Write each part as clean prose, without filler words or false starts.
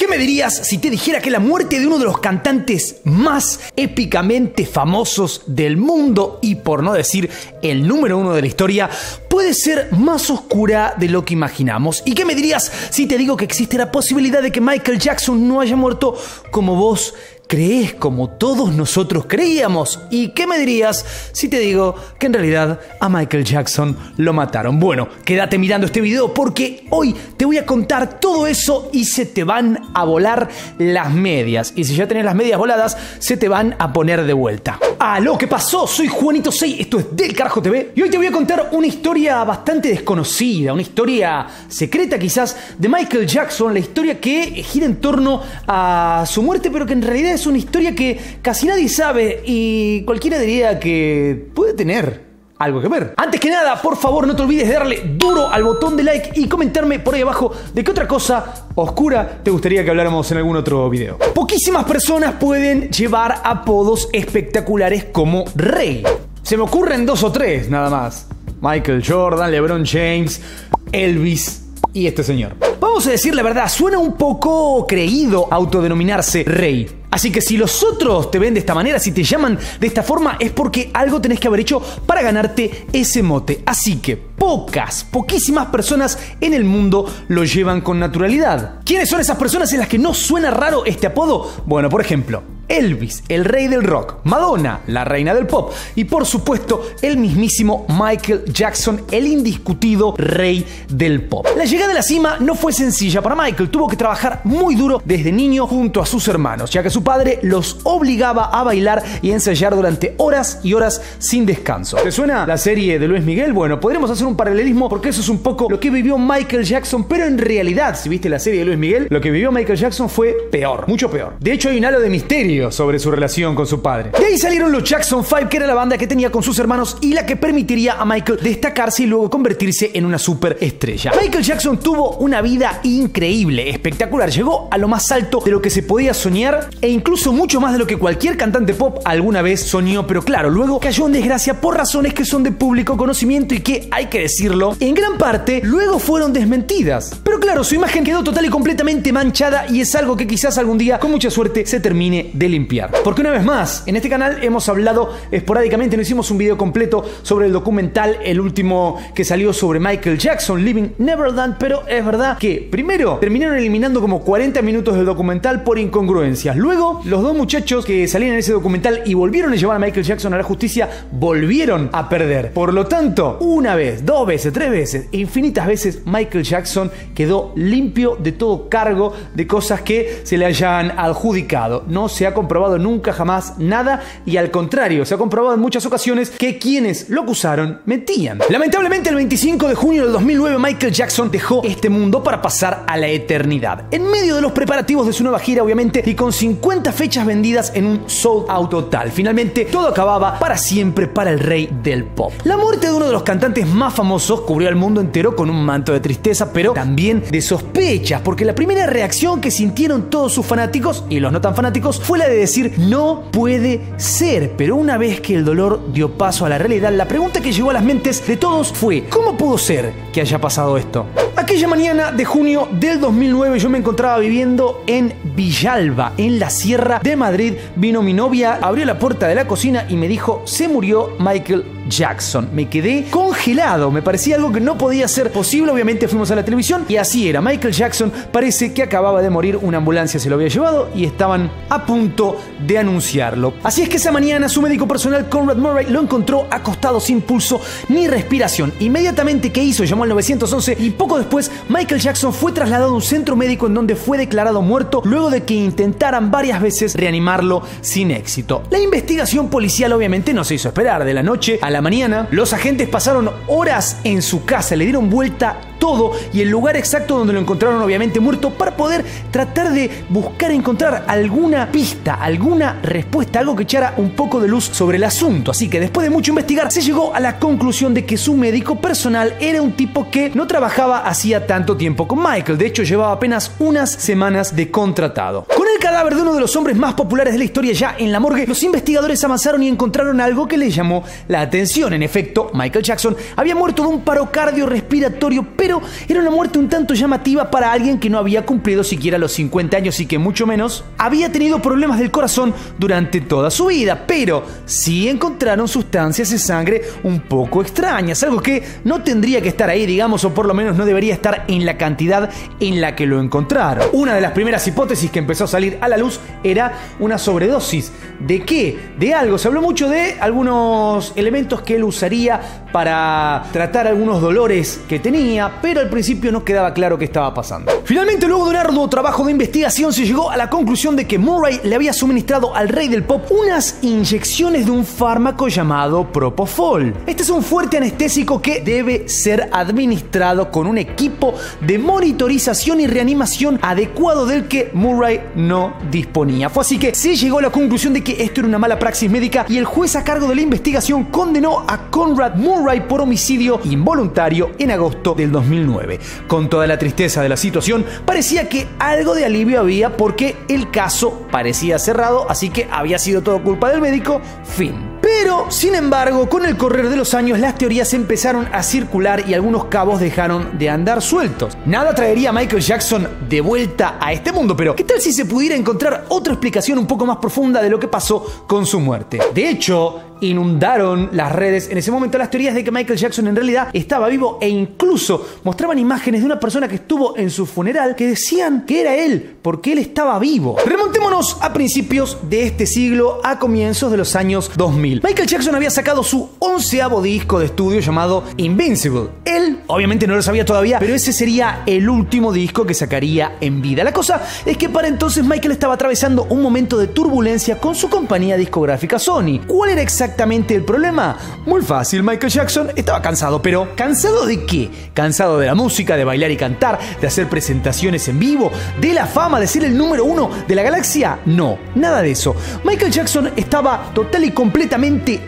¿Qué me dirías si te dijera que la muerte de uno de los cantantes más épicamente famosos del mundo, y por no decir el número uno de la historia, puede ser más oscura de lo que imaginamos? ¿Y qué me dirías si te digo que existe la posibilidad de que Michael Jackson no haya muerto como vos crees, como todos nosotros creíamos? ¿Y qué me dirías si te digo que en realidad a Michael Jackson lo mataron? Bueno, quédate mirando este video porque hoy te voy a contar todo eso y se te van a volar las medias. Y si ya tenés las medias voladas, se te van a poner de vuelta. ¡Aló! ¿Qué pasó? Soy Juanito 6, esto es Del Carajo TV y hoy te voy a contar una historia bastante desconocida, una historia secreta quizás de Michael Jackson, la historia que gira en torno a su muerte, pero que en realidad es una historia que casi nadie sabe y cualquiera diría que puede tener algo que ver. Antes que nada, por favor, no te olvides de darle duro al botón de like y comentarme por ahí abajo de qué otra cosa oscura te gustaría que habláramos en algún otro video. Poquísimas personas pueden llevar apodos espectaculares como Rey. Se me ocurren 2 o 3 nada más: Michael Jordan, LeBron James, Elvis y este señor. Vamos a decir la verdad, suena un poco creído autodenominarse Rey. Así que si los otros te ven de esta manera, si te llaman de esta forma, es porque algo tenés que haber hecho para ganarte ese mote. Así que poquísimas personas en el mundo lo llevan con naturalidad. ¿Quiénes son esas personas en las que no suena raro este apodo? Bueno, por ejemplo, Elvis, el rey del rock; Madonna, la reina del pop; y por supuesto, el mismísimo Michael Jackson, el indiscutido rey del pop. La llegada a la cima no fue sencilla para Michael. Tuvo que trabajar muy duro desde niño junto a sus hermanos, ya que su padre los obligaba a bailar y ensayar durante horas y horas sin descanso. ¿Te suena la serie de Luis Miguel? Bueno, podremos hacer un paralelismo porque eso es un poco lo que vivió Michael Jackson, pero en realidad, si viste la serie de Luis Miguel, lo que vivió Michael Jackson fue peor, mucho peor. De hecho, hay un halo de misterio sobre su relación con su padre. De ahí salieron los Jackson 5, que era la banda que tenía con sus hermanos y la que permitiría a Michael destacarse y luego convertirse en una superestrella. Michael Jackson tuvo una vida increíble, espectacular. Llegó a lo más alto de lo que se podía soñar e incluso mucho más de lo que cualquier cantante pop alguna vez soñó, pero claro, luego cayó en desgracia por razones que son de público conocimiento y que, hay que decirlo, en gran parte luego fueron desmentidas. Pero claro, su imagen quedó total y completamente manchada y es algo que quizás algún día, con mucha suerte, se termine de limpiar. Porque una vez más, en este canal hemos hablado esporádicamente, no hicimos un video completo sobre el documental, el último que salió sobre Michael Jackson, Living Neverland, pero es verdad que primero terminaron eliminando como 40 minutos del documental por incongruencias. Luego, los 2 muchachos que salían en ese documental y volvieron a llevar a Michael Jackson a la justicia, volvieron a perder. Por lo tanto, una vez, 2 veces, 3 veces, infinitas veces, Michael Jackson quedó limpio de todo cargo de cosas que se le hayan adjudicado. No se ha comprobado nunca jamás nada y al contrario, se ha comprobado en muchas ocasiones que quienes lo acusaron mentían. Lamentablemente, el 25 de junio del 2009, Michael Jackson dejó este mundo para pasar a la eternidad. En medio de los preparativos de su nueva gira, obviamente, y con 50 fechas vendidas en un sold out total. Finalmente, todo acababa para siempre para el rey del pop. La muerte de uno de los cantantes más famosos cubrió al mundo entero con un manto de tristeza, pero también de sospechas, porque la primera reacción que sintieron todos sus fanáticos y los no tan fanáticos fue la de decir: no puede ser. Pero una vez que el dolor dio paso a la realidad, la pregunta que llegó a las mentes de todos fue: ¿cómo pudo ser que haya pasado esto? Aquella mañana de junio del 2009 yo me encontraba viviendo en Villalba, en la Sierra de Madrid. Vino mi novia, abrió la puerta de la cocina y me dijo: se murió Michael Jackson. Me quedé congelado, me parecía algo que no podía ser posible. Obviamente fuimos a la televisión y así era. Michael Jackson parece que acababa de morir, una ambulancia se lo había llevado y estaban a punto de anunciarlo. Así es que esa mañana su médico personal, Conrad Murray, lo encontró acostado sin pulso ni respiración. Inmediatamente, ¿qué hizo? Llamó al 911 y poco después Michael Jackson fue trasladado a un centro médico en donde fue declarado muerto luego de que intentaran varias veces reanimarlo sin éxito. La investigación policial obviamente no se hizo esperar. De la noche a la mañana, los agentes pasaron horas en su casa, le dieron vuelta todo y el lugar exacto donde lo encontraron obviamente muerto para poder tratar de buscar encontrar alguna pista, alguna respuesta, algo que echara un poco de luz sobre el asunto. Así que después de mucho investigar se llegó a la conclusión de que su médico personal era un tipo que no trabajaba hacía tanto tiempo con Michael. De hecho, llevaba apenas unas semanas de contratado. Con el el cadáver de uno de los hombres más populares de la historia ya en la morgue, los investigadores avanzaron y encontraron algo que les llamó la atención. En efecto, Michael Jackson había muerto de un paro cardiorrespiratorio, pero era una muerte un tanto llamativa para alguien que no había cumplido siquiera los 50 años y que mucho menos había tenido problemas del corazón durante toda su vida. Pero sí encontraron sustancias en sangre un poco extrañas, algo que no tendría que estar ahí, digamos, o por lo menos no debería estar en la cantidad en la que lo encontraron. Una de las primeras hipótesis que empezó a salir a la luz era una sobredosis. ¿De qué? De algo. Se habló mucho de algunos elementos que él usaría para tratar algunos dolores que tenía, pero al principio no quedaba claro qué estaba pasando. Finalmente, luego de un arduo trabajo de investigación, se llegó a la conclusión de que Murray le había suministrado al rey del pop unas inyecciones de un fármaco llamado Propofol. Este es un fuerte anestésico que debe ser administrado con un equipo de monitorización y reanimación adecuado del que Murray no disponía. Fue así que se llegó a la conclusión de que esto era una mala praxis médica y el juez a cargo de la investigación condenó a Conrad Murray por homicidio involuntario en agosto del 2009. Con toda la tristeza de la situación, parecía que algo de alivio había porque el caso parecía cerrado, así que había sido todo culpa del médico. Fin. Pero, sin embargo, con el correr de los años, las teorías empezaron a circular y algunos cabos dejaron de andar sueltos. Nada traería a Michael Jackson de vuelta a este mundo, pero ¿qué tal si se pudiera encontrar otra explicación un poco más profunda de lo que pasó con su muerte? De hecho, inundaron las redes en ese momento las teorías de que Michael Jackson en realidad estaba vivo e incluso mostraban imágenes de una persona que estuvo en su funeral que decían que era él, porque él estaba vivo. Remontémonos a principios de este siglo, a comienzos de los años 2000. Michael Jackson había sacado su 11º disco de estudio llamado Invincible. Él, obviamente no lo sabía todavía, pero ese sería el último disco que sacaría en vida. La cosa es que para entonces Michael estaba atravesando un momento de turbulencia con su compañía discográfica Sony. ¿Cuál era exactamente el problema? Muy fácil, Michael Jackson estaba cansado, pero ¿cansado de qué? ¿Cansado de la música, de bailar y cantar, de hacer presentaciones en vivo, de la fama, de ser el número 1 de la galaxia? No, nada de eso. Michael Jackson estaba total y completamente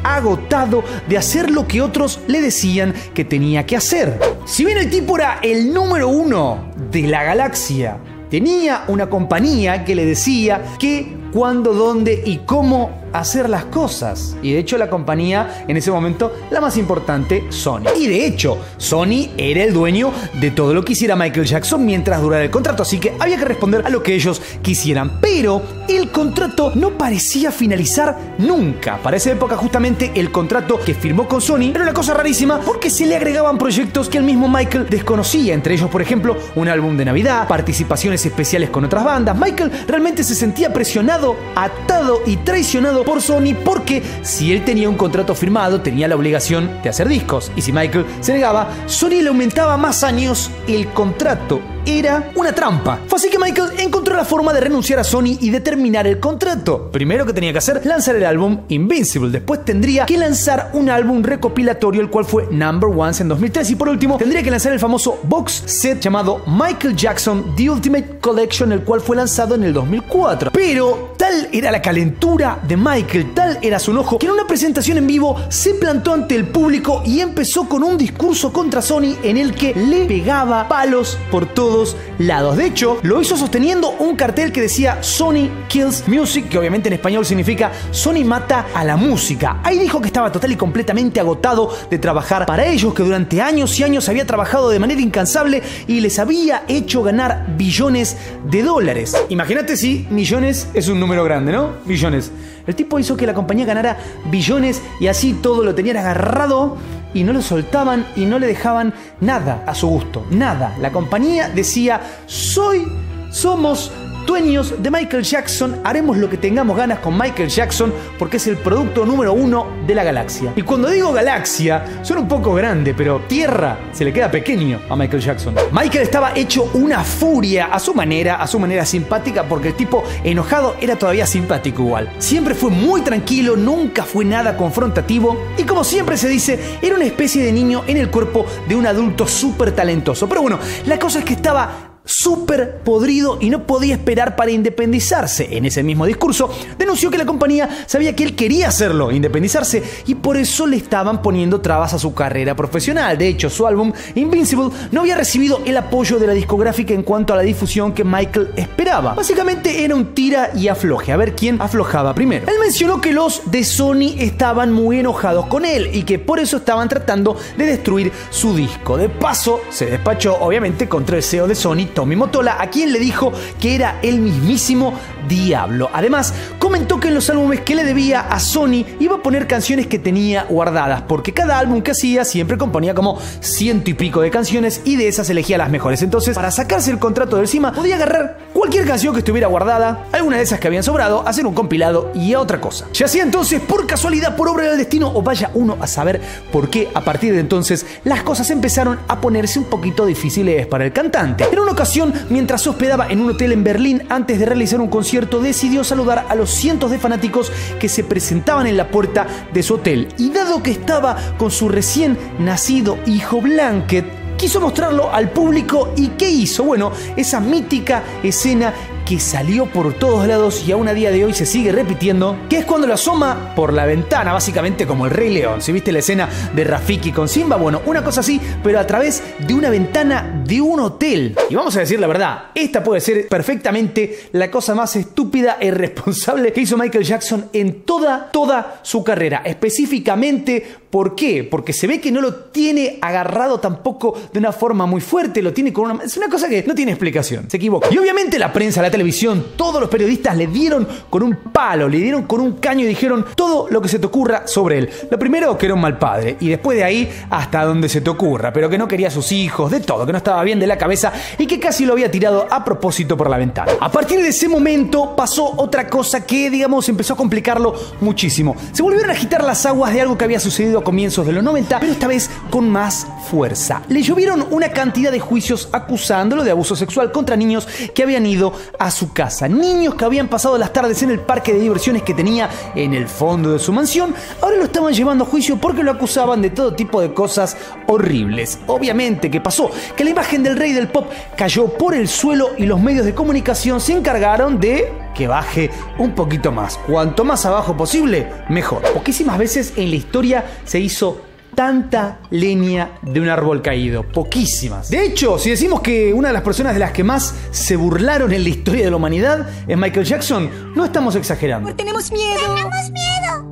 agotado de hacer lo que otros le decían que tenía que hacer. Si bien el tipo era el número 1 de la galaxia, tenía una compañía que le decía qué, cuándo, dónde y cómo hacer las cosas. Y de hecho la compañía en ese momento, la más importante, Sony. Y de hecho Sony era el dueño de todo lo que hiciera Michael Jackson mientras durara el contrato, así que había que responder a lo que ellos quisieran. Pero el contrato no parecía finalizar nunca. Para esa época justamente el contrato que firmó con Sony era una cosa rarísima porque se le agregaban proyectos que el mismo Michael desconocía, entre ellos por ejemplo un álbum de Navidad, participaciones especiales con otras bandas. Michael realmente se sentía presionado, atado y traicionado por Sony porque si él tenía un contrato firmado tenía la obligación de hacer discos y si Michael se negaba, Sony le aumentaba más años el contrato. Era una trampa. Fue así que Michael encontró la forma de renunciar a Sony y de terminar el contrato. Primero que tenía que hacer, lanzar el álbum Invincible. Después tendría que lanzar un álbum recopilatorio, el cual fue Number Ones en 2003. Y por último, tendría que lanzar el famoso box set llamado Michael Jackson The Ultimate Collection, el cual fue lanzado en el 2004. Pero tal era la calentura de Michael, tal era su enojo, que en una presentación en vivo se plantó ante el público y empezó con un discurso contra Sony en el que le pegaba palos por todos lados. De hecho, lo hizo sosteniendo un cartel que decía Sony Kills Music, que obviamente en español significa Sony mata a la música. Ahí dijo que estaba total y completamente agotado de trabajar para ellos, que durante años y años había trabajado de manera incansable y les había hecho ganar billones de dólares. Imagínate si millones es un número grande, ¿no? Billones. El tipo hizo que la compañía ganara billones y así todo lo tenían agarrado y no lo soltaban y no le dejaban nada a su gusto, nada. La compañía decía, somos dueños de Michael Jackson, haremos lo que tengamos ganas con Michael Jackson porque es el producto número 1 de la galaxia. Y cuando digo galaxia, suena un poco grande, pero Tierra se le queda pequeño a Michael Jackson. Michael estaba hecho una furia a su manera simpática, porque el tipo enojado era todavía simpático igual. Siempre fue muy tranquilo, nunca fue nada confrontativo y como siempre se dice, era una especie de niño en el cuerpo de un adulto súper talentoso. Pero bueno, la cosa es que estaba súper podrido y no podía esperar para independizarse. En ese mismo discurso denunció que la compañía sabía que él quería hacerlo, independizarse, y por eso le estaban poniendo trabas a su carrera profesional. De hecho, su álbum Invincible no había recibido el apoyo de la discográfica en cuanto a la difusión que Michael esperaba. Básicamente era un tira y afloje, a ver quién aflojaba primero. Él mencionó que los de Sony estaban muy enojados con él y que por eso estaban tratando de destruir su disco. De paso, se despachó obviamente contra el CEO de Sony, Tommy Mottola, a quien le dijo que era el mismísimo diablo. Además, comentó que en los álbumes que le debía a Sony iba a poner canciones que tenía guardadas, porque cada álbum que hacía siempre componía como 100 y pico de canciones y de esas elegía las mejores. Entonces, para sacarse el contrato de encima, podía agarrar cualquier canción que estuviera guardada, alguna de esas que habían sobrado, hacer un compilado y a otra cosa. Ya sea entonces por casualidad, por obra del destino, o vaya uno a saber por qué, a partir de entonces las cosas empezaron a ponerse un poquito difíciles para el cantante. En una ocasión, mientras se hospedaba en un hotel en Berlín antes de realizar un concierto, decidió saludar a los cientos de fanáticos que se presentaban en la puerta de su hotel, y dado que estaba con su recién nacido hijo Blanket, quiso mostrarlo al público. ¿Y qué hizo? Bueno, esa mítica escena que salió por todos lados y aún a día de hoy se sigue repitiendo, que es cuando lo asoma por la ventana, básicamente como el Rey León. Si viste la escena de Rafiki con Simba, bueno, una cosa así, pero a través de una ventana de un hotel. Y vamos a decir la verdad, esta puede ser perfectamente la cosa más estúpida e irresponsable que hizo Michael Jackson en toda su carrera. Específicamente, ¿por qué? Porque se ve que no lo tiene agarrado tampoco de una forma muy fuerte, lo tiene con una... Es una cosa que no tiene explicación, se equivoca. Y obviamente la prensa, la televisión, todos los periodistas le dieron con un palo, le dieron con un caño y dijeron todo lo que se te ocurra sobre él. Lo primero, que era un mal padre, y después de ahí hasta donde se te ocurra, pero que no quería a sus hijos, de todo, que no estaba bien de la cabeza y que casi lo había tirado a propósito por la ventana. A partir de ese momento pasó otra cosa que, digamos, empezó a complicarlo muchísimo. Se volvieron a agitar las aguas de algo que había sucedido a comienzos de los 90, pero esta vez con más fuerza. Le llovieron una cantidad de juicios acusándolo de abuso sexual contra niños que habían ido a su casa. Niños que habían pasado las tardes en el parque de diversiones que tenía en el fondo de su mansión, ahora lo estaban llevando a juicio porque lo acusaban de todo tipo de cosas horribles. Obviamente, ¿qué pasó? Que la imagen del rey del pop cayó por el suelo y los medios de comunicación se encargaron de que baje un poquito más. Cuanto más abajo posible, mejor. Poquísimas veces en la historia se hizo tanta leña de un árbol caído. Poquísimas. De hecho, si decimos que una de las personas de las que más se burlaron en la historia de la humanidad es Michael Jackson, no estamos exagerando. ¡Tenemos miedo! ¡Tenemos miedo!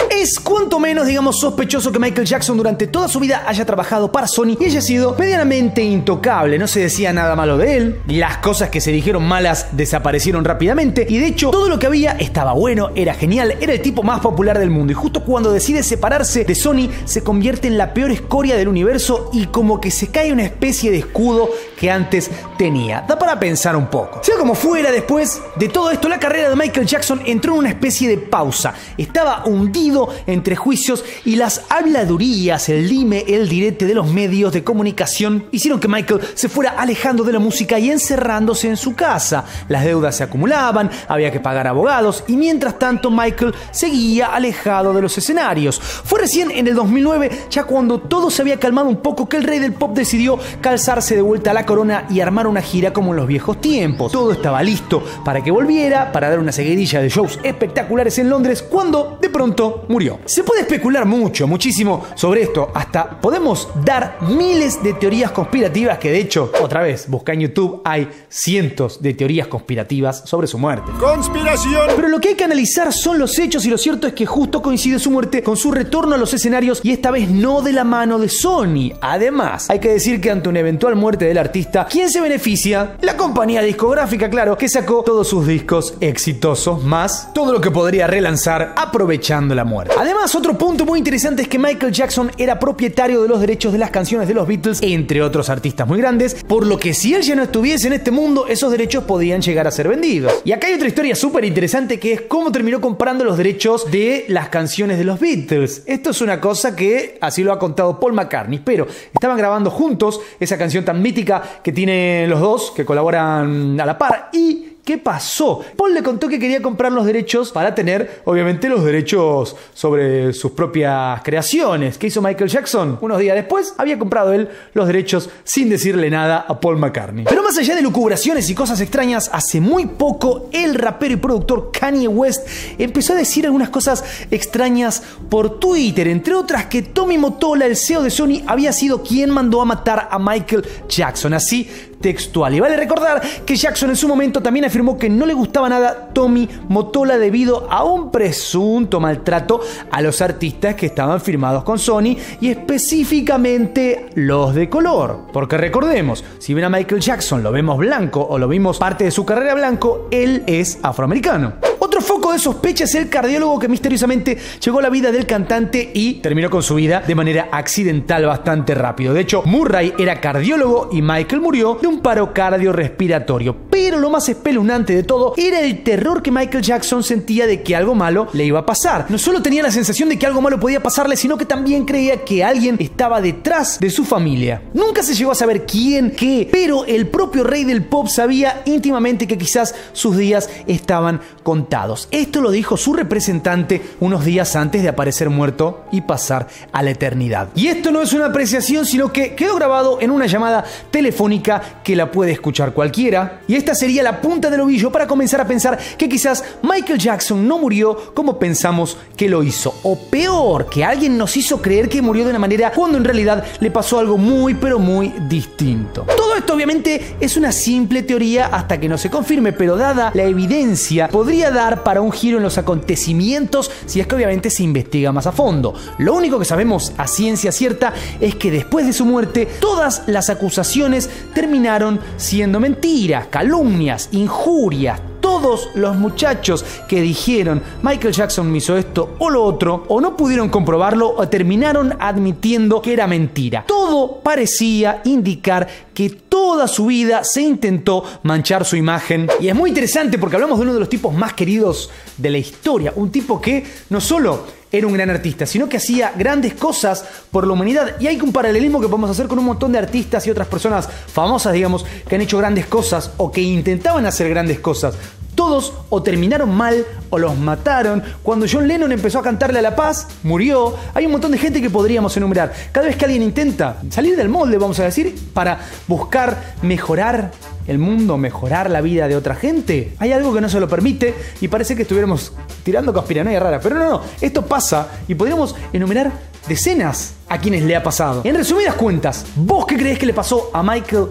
Es cuanto menos, digamos, sospechoso que Michael Jackson durante toda su vida haya trabajado para Sony y haya sido medianamente intocable. No se decía nada malo de él, las cosas que se dijeron malas desaparecieron rápidamente, y de hecho todo lo que había estaba bueno, era genial, era el tipo más popular del mundo. Y justo cuando decide separarse de Sony, se convierte en la peor escoria del universo y como que se cae una especie de escudo que antes tenía. Da para pensar un poco. Sea como fuera, después de todo esto, la carrera de Michael Jackson entró en una especie de pausa. Estaba hundido entre juicios y las habladurías, el dime, el direte de los medios de comunicación hicieron que Michael se fuera alejando de la música y encerrándose en su casa. Las deudas se acumulaban, había que pagar abogados y mientras tanto Michael seguía alejado de los escenarios. Fue recién en el 2009, ya cuando todo se había calmado un poco, que el rey del pop decidió calzarse de vuelta a la corona y armar una gira como en los viejos tiempos. Todo estaba listo para que volviera, para dar una seguidilla de shows espectaculares en Londres, cuando de pronto murió. Se puede especular muchísimo sobre esto, hasta podemos dar miles de teorías conspirativas, que de hecho, otra vez, busca en YouTube, hay cientos de teorías conspirativas sobre su muerte. ¡Conspiración! Pero lo que hay que analizar son los hechos, y lo cierto es que justo coincide su muerte con su retorno a los escenarios, y esta vez no de la mano de Sony. Además, hay que decir que ante una eventual muerte del artista, ¿quién se beneficia? La compañía discográfica, claro, que sacó todos sus discos exitosos, más todo lo que podría relanzar aprovechando la muerte. Además, otro punto muy interesante es que Michael Jackson era propietario de los derechos de las canciones de los Beatles, entre otros artistas muy grandes, por lo que si él ya no estuviese en este mundo, esos derechos podían llegar a ser vendidos. Y acá hay otra historia súper interesante, que es cómo terminó comprando los derechos de las canciones de los Beatles. Esto es una cosa que así lo ha contado Paul McCartney, pero estaban grabando juntos esa canción tan mítica que tienen los dos, que colaboran a la par, y ¿Qué pasó? Paul le contó que quería comprar los derechos para tener, obviamente, los derechos sobre sus propias creaciones. ¿Qué hizo Michael Jackson? Unos días después había comprado él los derechos sin decirle nada a Paul McCartney. Pero más allá de lucubraciones y cosas extrañas, hace muy poco el rapero y productor Kanye West empezó a decir algunas cosas extrañas por Twitter, entre otras que Tommy Mottola, el CEO de Sony, había sido quien mandó a matar a Michael Jackson, así textual. Y vale recordar que Jackson en su momento también afirmó que no le gustaba nada Tommy Mottola debido a un presunto maltrato a los artistas que estaban firmados con Sony y específicamente los de color. Porque recordemos, si ven a Michael Jackson lo vemos blanco o lo vimos parte de su carrera blanco, él es afroamericano. Otro foco de sospecha es el cardiólogo que misteriosamente llegó a la vida del cantante y terminó con su vida de manera accidental bastante rápido. De hecho, Murray era cardiólogo y Michael murió de un paro cardiorrespiratorio. Pero lo más espeluznante de todo era el terror que Michael Jackson sentía de que algo malo le iba a pasar. No solo tenía la sensación de que algo malo podía pasarle, sino que también creía que alguien estaba detrás de su familia. Nunca se llegó a saber quién, qué, pero el propio rey del pop sabía íntimamente que quizás sus días estaban contados. Esto lo dijo su representante unos días antes de aparecer muerto y pasar a la eternidad. Y esto no es una apreciación, sino que quedó grabado en una llamada telefónica que la puede escuchar cualquiera. Y esta sería la punta del ovillo para comenzar a pensar que quizás Michael Jackson no murió como pensamos que lo hizo. O peor, que alguien nos hizo creer que murió de una manera cuando en realidad le pasó algo muy pero muy distinto. Todo esto obviamente es una simple teoría hasta que no se confirme, pero dada la evidencia podría dar para un giro en los acontecimientos si es que obviamente se investiga más a fondo. Lo único que sabemos a ciencia cierta es que después de su muerte todas las acusaciones terminaron siendo mentiras, calumnias, injurias. Todos los muchachos que dijeron Michael Jackson me hizo esto o lo otro, o no pudieron comprobarlo o terminaron admitiendo que era mentira. Todo parecía indicar que toda su vida se intentó manchar su imagen. Y es muy interesante porque hablamos de uno de los tipos más queridos de la historia. Un tipo que no solo era un gran artista, sino que hacía grandes cosas por la humanidad. Y hay un paralelismo que podemos hacer con un montón de artistas y otras personas famosas, digamos, que han hecho grandes cosas o que intentaban hacer grandes cosas. Todos o terminaron mal o los mataron. Cuando John Lennon empezó a cantarle a la paz, murió. Hay un montón de gente que podríamos enumerar. Cada vez que alguien intenta salir del molde, vamos a decir, para buscar mejorar el mundo, mejorar la vida de otra gente, hay algo que no se lo permite y parece que estuviéramos tirando conspiranoia rara. Pero no, esto pasa y podríamos enumerar decenas a quienes le ha pasado. En resumidas cuentas, ¿vos qué creés que le pasó a Michael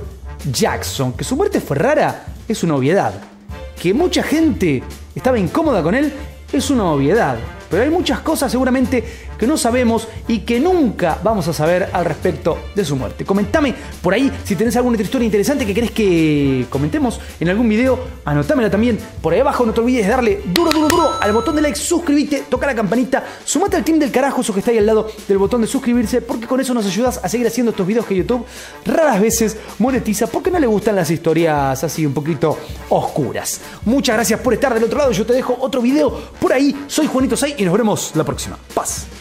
Jackson? Que su muerte fue rara, es una obviedad. Que mucha gente estaba incómoda con él, es una obviedad. Pero hay muchas cosas seguramente que no sabemos y que nunca vamos a saber al respecto de su muerte. Comentame por ahí si tenés alguna otra historia interesante que querés que comentemos en algún video. Anotámela también por ahí abajo. No te olvides de darle duro al botón de like, suscribite, toca la campanita, sumate al team del carajo, eso que está ahí al lado del botón de suscribirse, porque con eso nos ayudas a seguir haciendo estos videos que YouTube raras veces monetiza porque no le gustan las historias así un poquito oscuras. Muchas gracias por estar del otro lado. Yo te dejo otro video por ahí. Soy Juanito Say y nos veremos la próxima. Paz.